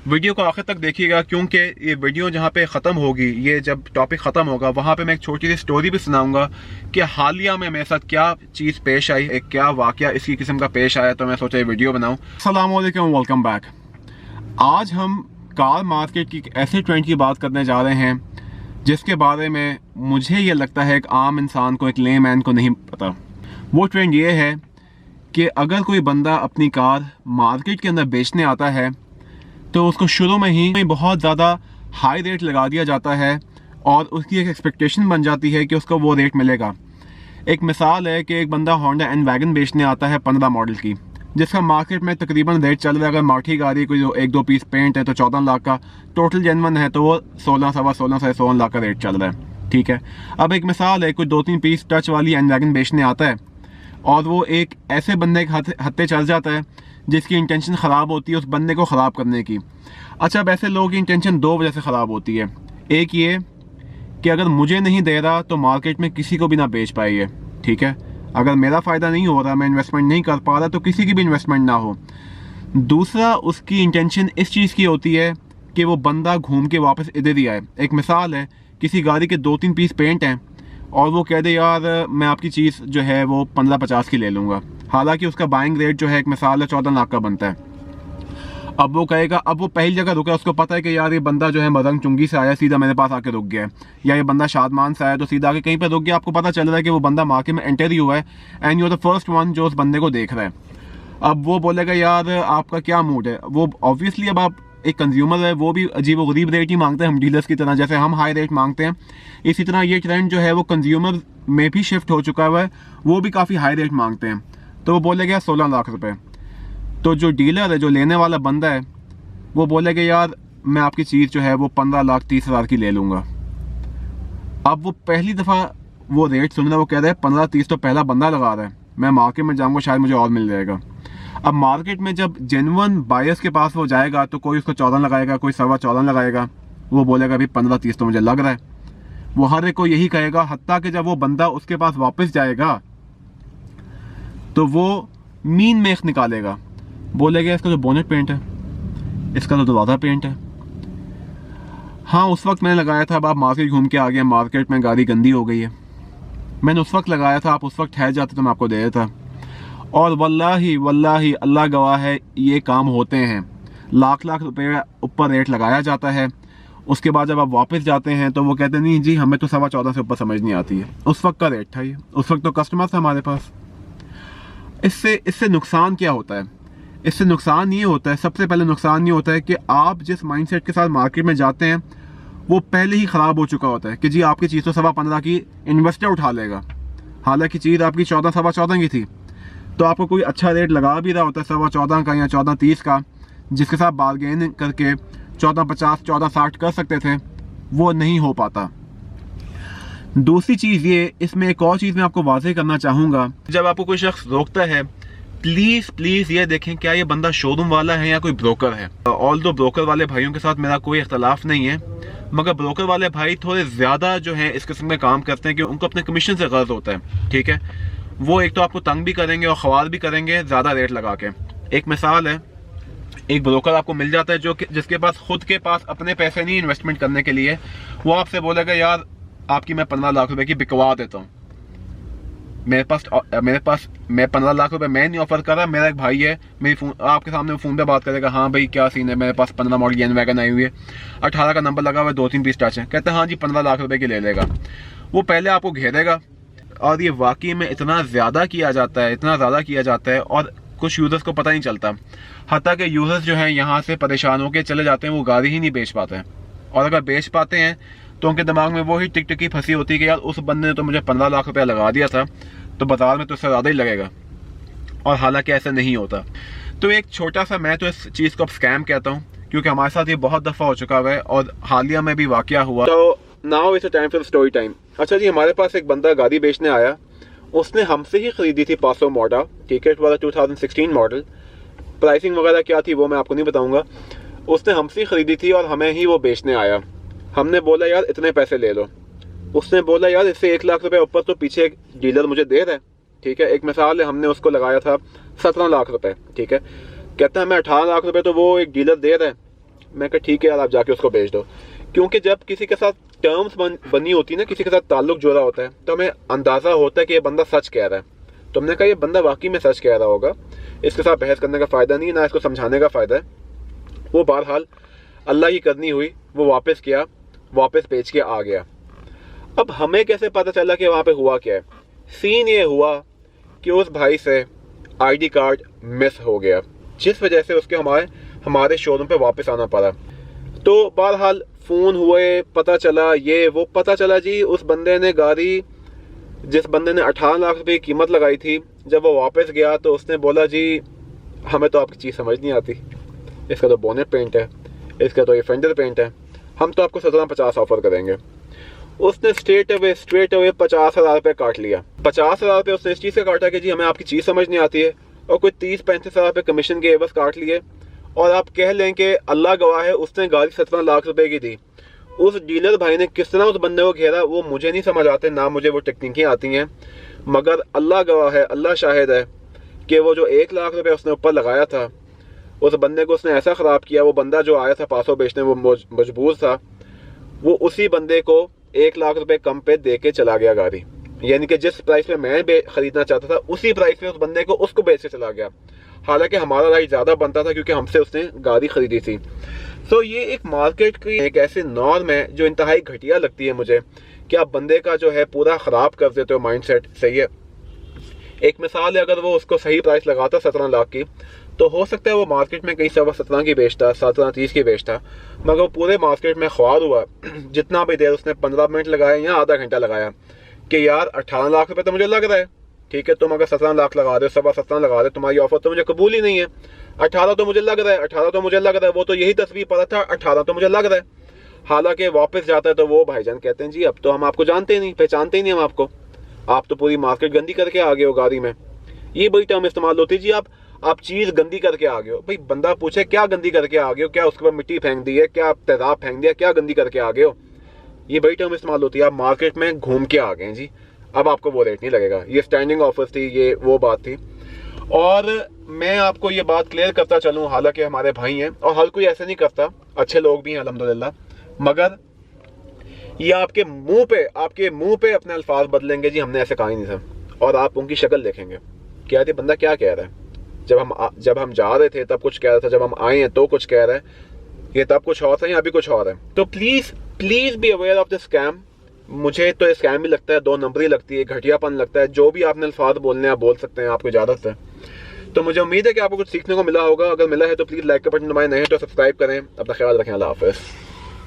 Video को आखिर तक देखिएगा, क्योंकि ये वीडियो जहाँ पे ख़त्म होगी, ये जब टॉपिक ख़त्म होगा वहाँ पे मैं एक छोटी सी स्टोरी भी सुनाऊंगा कि हालिया में मेरे साथ क्या चीज़ पेश आई, एक क्या वाक़या इसी किस्म का पेश आया, तो मैं सोचा ये वीडियो बनाऊँ। अस्सलाम वालेकुम, वेलकम बैक। आज हम कार मार्केट की ऐसे ट्रेंड की बात करने जा रहे हैं जिसके बारे में मुझे ये लगता है एक आम इंसान को, एक लेमैन को नहीं पता। वो ट्रेंड ये है कि अगर कोई बंदा अपनी कार मार्केट के अंदर बेचने आता है तो उसको शुरू में ही बहुत ज़्यादा हाई रेट लगा दिया जाता है और उसकी एक एक्सपेक्टेशन बन जाती है कि उसको वो रेट मिलेगा। एक मिसाल है कि एक बंदा होंडा एन वैगन बेचने आता है 15 मॉडल की, जिसका मार्केट में तकरीबन रेट चल रहा है, अगर माठी गाड़ी कोई जो 1-2 पीस पेंट है तो 14 लाख का, टोटल जेनवन है तो वो 16, सवा 16 से 16 लाख का रेट चल रहा है। ठीक है, अब एक मिसाल है कोई 2-3 पीस टच वाली एन वैगन बेचने आता है और वो एक ऐसे बंदे के हत्थे चल जाता है जिसकी इंटेंशन ख़राब होती है उस बंदे को ख़राब करने की। अच्छा, अब ऐसे लोगों की इंटेंशन 2 वजह से ख़राब होती है। एक ये कि अगर मुझे नहीं दे रहा तो मार्केट में किसी को भी ना बेच पाइए। ठीक है, अगर मेरा फ़ायदा नहीं हो रहा, मैं इन्वेस्टमेंट नहीं कर पा रहा, तो किसी की भी इन्वेस्टमेंट ना हो। दूसरा, उसकी इंटेंशन इस चीज़ की होती है कि वो बंदा घूम के वापस इधर ही आए। एक मिसाल है, किसी गाड़ी के 2-3 पीस पेंट हैं और वो कह दे यार मैं आपकी चीज़ जो है वो 15-50 की ले लूँगा, हालांकि उसका बाइंग रेट जो है एक मिसाल है 14 लाख का बनता है। अब वो कहेगा, अब वो पहली जगह रुका, उसको पता है कि यार ये बंदा जो है मदंग चुंगी से आया, सीधा मेरे पास आके रुक गया है, या ये बंदा शादमान से आया तो सीधा आके कहीं पर रुक गया। आपको पता चल रहा है कि वो बंदा मार्केट में एंटर ही हुआ है and you are the first one जो उस बंदे को देख रहा है। अब वो बोलेगा यार आपका क्या मूड है। वो ऑब्वियसली, अब आप एक कंज्यूमर है, वो भी अजीब व गरीब रेट ही मांगते हैं हम डीलर्स की तरह, जैसे हम हाई रेट मांगते हैं। इसी तरह ये ट्रेंड जो है वो कंज्यूमर में भी शिफ्ट हो चुका हुआ है, वो भी काफ़ी हाई रेट मांगते हैं। तो वो बोलेगा 16 लाख रुपए, तो जो डीलर है, जो लेने वाला बंदा है, वो बोलेगा यार मैं आपकी चीज़ जो है वो 15,30,000 की ले लूँगा। अब वो पहली दफ़ा वो रेट सुन रहा है, वो कह रहा है 15-30 तो पहला बंदा लगा रहा है, मैं मार्केट में जाऊँगा शायद मुझे और मिल जाएगा। अब मार्केट में जब जेन्युइन बायर्स के पास वो जाएगा तो कोई उसको 14 लगाएगा, कोई 14.25 लगाएगा, वो बोलेगा अभी 15-30 तो मुझे लग रहा है। वो हर एक को यही कहेगा, हत्ता कि जब वो बंदा उसके पास वापस जाएगा तो वो मीन मेख निकालेगा, बोलेगा इसका जो बोनेट पेंट है, इसका तो दरवाज़ा पेंट है, हाँ उस वक्त मैंने लगाया था, अब आप मार्केट घूम के आ गए, मार्केट में गाड़ी गंदी हो गई है, मैंने उस वक्त लगाया था, आप उस वक्त ठहर जाते तो मैं आपको दे देता। और वल्लाही वल्लाही अल्लाह गवाह है, ये काम होते हैं। लाख रुपए ऊपर रेट लगाया जाता है, उसके बाद जब आप वापस जाते हैं तो वो कहते हैं नहीं जी हमें तो 14.25 से ऊपर समझ नहीं आती है। उस वक्त का रेट था ये, उस वक्त तो कस्टमर था हमारे पास। इससे नुकसान क्या होता है? इससे नुकसान ये होता है, सबसे पहले नुकसान ये होता है कि आप जिस माइंडसेट के साथ मार्केट में जाते हैं वो पहले ही ख़राब हो चुका होता है कि जी आपकी चीज़ तो 15.25 की इन्वेस्टर उठा लेगा, हालांकि चीज़ आपकी 14-14.25 की थी। तो आपको कोई अच्छा रेट लगा भी रहा होता है 14.25 का या 14.30 का, जिसके साथ बारगेन करके 14.50, 14.60 कर सकते थे, वो नहीं हो पाता। दूसरी चीज़ ये, इसमें एक और चीज़ मैं आपको वाज़ेह करना चाहूँगा, जब आपको कोई शख्स रोकता है प्लीज़ ये देखें क्या ये बंदा शोरूम वाला है या कोई ब्रोकर है। ऑल्दो ब्रोकर वाले भाइयों के साथ मेरा कोई इख्तलाफ नहीं है, मगर ब्रोकर वाले भाई थोड़े ज़्यादा जो हैं इस किस्म के काम करते हैं कि उनको अपने कमीशन से गर्ज होता है। ठीक है, वो एक तो आपको तंग भी करेंगे और ख्वाल भी करेंगे ज़्यादा रेट लगा के। एक मिसाल है, एक ब्रोकर आपको मिल जाता है जिसके पास खुद के पास अपने पैसे नहीं इन्वेस्टमेंट करने के लिए, वो आपसे बोलेगा यार आपकी मैं 15 लाख रुपए की बिकवा देता हूँ, मेरे पास मैं 15 लाख रुपए मैं नहीं ऑफर कर रहा, मेरा एक भाई है, आपके सामने फ़ोन पे बात करेगा, हाँ भाई क्या सीन है, मेरे पास 15 मॉडल एन वैगन आई हुई है, 18 का नंबर लगा हुआ है, 2-3 पीस टच है, कहते हैं हाँ जी 15 लाख रुपए की ले लेगा। वो पहले आपको घेरेगा और ये वाकई में इतना ज़्यादा किया जाता है और कुछ यूज़र्स को पता नहीं चलता, हत्ता कि यूज़र्स जो हैं यहाँ से परेशान होकर चले जाते हैं, वो गाड़ी ही नहीं बेच पाते हैं, और अगर बेच पाते हैं तो उनके दिमाग में वही टिक फंसी होती है कि यार उस बंदे ने तो मुझे 15 लाख रुपया लगा दिया था, तो बाजार में तो उससे ज़्यादा ही लगेगा, और हालांकि ऐसा नहीं होता। तो एक छोटा सा, मैं तो इस चीज़ को अब स्कैम कहता हूँ, क्योंकि हमारे साथ ये बहुत दफ़ा हो चुका हुआ है और हालिया में भी वाक़या हुआ। तो now it's time for story time. अच्छा जी, हमारे पास एक बंदा गाड़ी बेचने आया, उसने हमसे ही ख़रीदी थी पासो मॉडा, ठीक है, 2016 मॉडल। प्राइसिंग वगैरह क्या थी वो मैं आपको नहीं बताऊँगा, उसने हमसे ही ख़रीदी थी और हमें ही वो बेचने आया। हमने बोला यार इतने पैसे ले लो, उसने बोला यार इससे 1 लाख रुपए ऊपर तो पीछे एक डीलर मुझे दे रहा है। ठीक है, एक मिसाल है, हमने उसको लगाया था 17 लाख रुपए। ठीक है, कहता है हमें 18 लाख रुपए तो वो एक डीलर दे रहा है, मैं कहा ठीक है यार, आप जाके उसको भेज दो। क्योंकि जब किसी के साथ टर्म्स बनी होती है ना, किसी के साथ ताल्लुक जोड़ा होता है, तो हमें अंदाज़ा होता है कि ये बंदा सच कह रहा है। तो हमने कहा ये बंदा वाकई में सच कह रहा होगा, इसके साथ बहस करने का फ़ायदा नहीं है, ना इसको समझाने का फ़ायदा है। वो बहरहाल अल्लाह की करनी हुई, वो वापस किया, वापस भेज के आ गया। अब हमें कैसे पता चला कि वहाँ पे हुआ क्या है? सीन ये हुआ कि उस भाई से आईडी कार्ड मिस हो गया, जिस वजह से उसके हमारे शोरूम पे वापस आना पड़ा। तो बहरहाल फ़ोन हुए, पता चला ये वो, पता चला जी उस बंदे ने गाड़ी, जिस बंदे ने 18 लाख रुपए की कीमत लगाई थी, जब वो वापस गया तो उसने बोला जी हमें तो आपकी चीज़ समझ नहीं आती, इसका तो बोनेट पेंट है, इसका तो ये फेंडर पेंट है, हम तो आपको 1750 ऑफर करेंगे। उसने स्ट्रेट अवे 50,000 रुपये काट लिया। 50,000 रुपये उसने इस चीज़ से काटा कि जी हमें आपकी चीज़ समझ नहीं आती है, और कोई 30-35,000 रुपये कमीशन के एवज काट लिए। और आप कह लें कि अल्लाह गवाह है, उसने गाड़ी 17 लाख रुपए की थी। उस डीलर भाई ने किस तरह उस बंदे को घेरा वो मुझे नहीं समझ आते, ना मुझे वो टेक्निकें आती हैं, मगर अल्लाह गवाह है, अल्लाह शाहिद है कि वो जो 1 लाख रुपये उसने ऊपर लगाया था, उस बंदे को उसने ऐसा ख़राब किया। वो बंदा जो आया था पासों बेचने, वो मजबूर था, वो उसी बंदे को 1 लाख रुपए कम पे दे के चला गया गाड़ी। यानी कि जिस प्राइस पे मैं खरीदना चाहता था उसी प्राइस पे उस बंदे को उसको बेच के चला गया। हालांकि हमारा राइट ज़्यादा बनता था क्योंकि हमसे उसने गाड़ी खरीदी थी। तो ये एक मार्केट की एक ऐसी नॉर्म है जो इंतहाई घटिया लगती है मुझे, कि आप बंदे का जो है पूरा ख़राब कर देते हो माइंडसेट। सही है, एक मिसाल है, अगर वो उसको सही प्राइस लगाता 17 लाख की, तो हो सकता है वो मार्केट में कहीं 17.25 की बेचता, 17.30 की बेचता, मगर वो पूरे मार्केट में ख्वार हुआ जितना भी देर उसने 15 मिनट लगाए या आधा घंटा लगाया कि यार 18 लाख रुपए तो मुझे लग रहा है, ठीक है तुम अगर 17 लाख लगा दे, 17.25 लगा दे, तुम्हारी ऑफर तो मुझे कबूल ही नहीं है, 18 तो मुझे लग रहा है, 18 तो मुझे लग रहा है। वो तो यही तस्वीर पड़ा था, 18 तो मुझे लग रहा है। हालांकि वापस जाता है तो वो भाईजान कहते हैं जी अब तो हम आपको जानते ही नहीं, पहचानते ही नहीं हम आपको, आप तो पूरी मार्केट गंदी करके आ गए हो गाड़ी में। ये बड़ी टर्म इस्तेमाल होती है जी, आप चीज़ गंदी करके आ गए हो। भाई बंदा पूछे क्या गंदी करके आ गए हो, क्या उसके ऊपर मिट्टी फेंक दी है, क्या तेजाब फेंक दिया, क्या गंदी करके आ गए हो। ये बड़ी टर्म इस्तेमाल होती है, आप मार्केट में घूम के आ गए हैं जी, अब आपको वो रेट नहीं लगेगा। ये स्टैंडिंग ऑफर्स थी, ये वो बात थी। और मैं आपको ये बात क्लियर करता चलूँ, हालांकि हमारे भाई हैं और हर कोई ऐसे नहीं करता, अच्छे लोग भी हैं अल्हम्दुलिल्लाह, मगर ये आपके मुंह पे अपने अल्फाज बदलेंगे जी हमने ऐसे कहा ही नहीं था, और आप उनकी शक्ल देखेंगे क्या थे, बंदा क्या कह रहा है। जब हम जा रहे थे तब कुछ कह रहा था, जब हम आए हैं तो कुछ कह रहा है, ये तब कुछ और था, अभी कुछ और है। तो please be aware of the scam. मुझे तो स्कैम ही लगता है, 2 नंबरी लगती है, घटियापन लगता है। जो भी आपने अल्फाज बोलने आप बोल सकते हैं, आपको इजाजत है। तो मुझे उम्मीद है कि आपको कुछ सीखने को मिला होगा। अगर मिला है तो प्लीज लाइक का बटन दबाएं, नहीं तो सब्सक्राइब करें। अपना ख्याल रखें, अल्लाह हाफिज़।